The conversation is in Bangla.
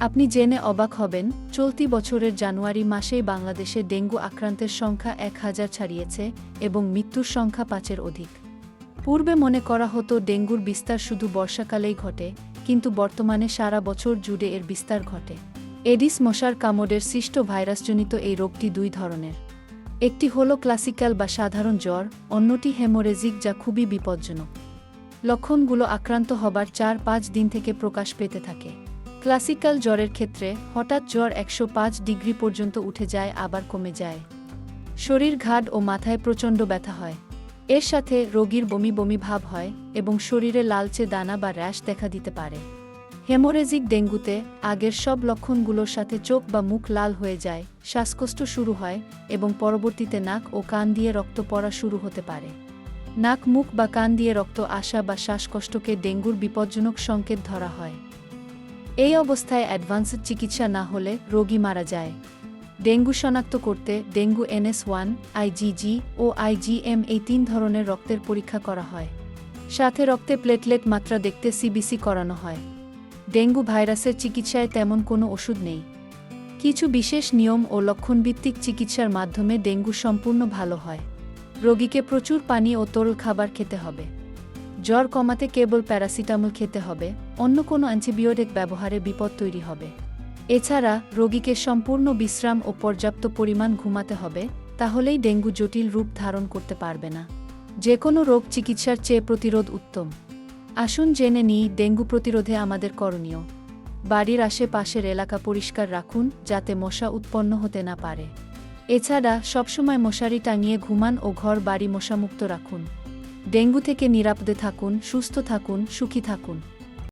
আপনি জেনে অবাক হবেন, চলতি বছরের জানুয়ারি মাসেই বাংলাদেশে ডেঙ্গু আক্রান্তের সংখ্যা ১,০০০ ছাড়িয়েছে এবং মৃত্যুর সংখ্যা ৫-এর অধিক। পূর্বে মনে করা হতো ডেঙ্গুর বিস্তার শুধু বর্ষাকালেই ঘটে, কিন্তু বর্তমানে সারা বছর জুড়ে এর বিস্তার ঘটে। এডিস মশার কামড়ের সৃষ্ট ভাইরাসজনিত এই রোগটি দুই ধরনের। একটি হল ক্লাসিক্যাল বা সাধারণ জ্বর, অন্যটি হেমোরেজিক যা খুবই বিপজ্জনক। লক্ষণগুলো আক্রান্ত হবার ৪-৫ দিন থেকে প্রকাশ পেতে থাকে। ক্লাসিক্যাল জ্বরের ক্ষেত্রে হঠাৎ জ্বর ১০৫ ডিগ্রি পর্যন্ত উঠে যায় আবার কমে যায়। শরীর ঘাড় ও মাথায় প্রচণ্ড ব্যথা হয়। এর সাথে রোগীর বমি বমি ভাব হয় এবং শরীরে লালচে দানা বা র্যাশ দেখা দিতে পারে। হেমোরেজিক ডেঙ্গুতে আগের সব লক্ষণগুলোর সাথে চোখ বা মুখ লাল হয়ে যায়, শ্বাসকষ্ট শুরু হয় এবং পরবর্তীতে নাক ও কান দিয়ে রক্ত পড়া শুরু হতে পারে। নাক মুখ বা কান দিয়ে রক্ত আসা বা শ্বাসকষ্টকে ডেঙ্গুর বিপজ্জনক সংকেত ধরা হয়। এই অবস্থায় অ্যাডভান্সড চিকিৎসা না হলে রোগী মারা যায়। ডেঙ্গু শনাক্ত করতে ডেঙ্গু NS1, IgG ও IgM এই ৩ ধরনের রক্তের পরীক্ষা করা হয়। সাথে রক্তে প্লেটলেট মাত্রা দেখতে CBC করানো হয়। ডেঙ্গু ভাইরাসের চিকিৎসায় তেমন কোনো ওষুধ নেই। কিছু বিশেষ নিয়ম ও লক্ষণভিত্তিক চিকিৎসার মাধ্যমে ডেঙ্গু সম্পূর্ণ ভালো হয়। রোগীকে প্রচুর পানি ও তরল খাবার খেতে হবে। জ্বর কমাতে কেবল প্যারাসিটামল খেতে হবে, অন্য কোনো অ্যান্টিবায়োটিক ব্যবহারে বিপদ তৈরি হবে। এছাড়া রোগীকে সম্পূর্ণ বিশ্রাম ও পর্যাপ্ত পরিমাণ ঘুমাতে হবে, তাহলেই ডেঙ্গু জটিল রূপ ধারণ করতে পারবে না। যে কোনো রোগ চিকিৎসার চেয়ে প্রতিরোধ উত্তম। আসুন জেনে নিই ডেঙ্গু প্রতিরোধে আমাদের করণীয়। বাড়ির আশেপাশের এলাকা পরিষ্কার রাখুন যাতে মশা উৎপন্ন হতে না পারে। এছাড়া সবসময় মশারি টাঙিয়ে ঘুমান ও ঘর বাড়ি মশামুক্ত রাখুন। ডেঙ্গু থেকে নিরাপদে থাকুন, সুস্থ থাকুন, সুখী থাকুন।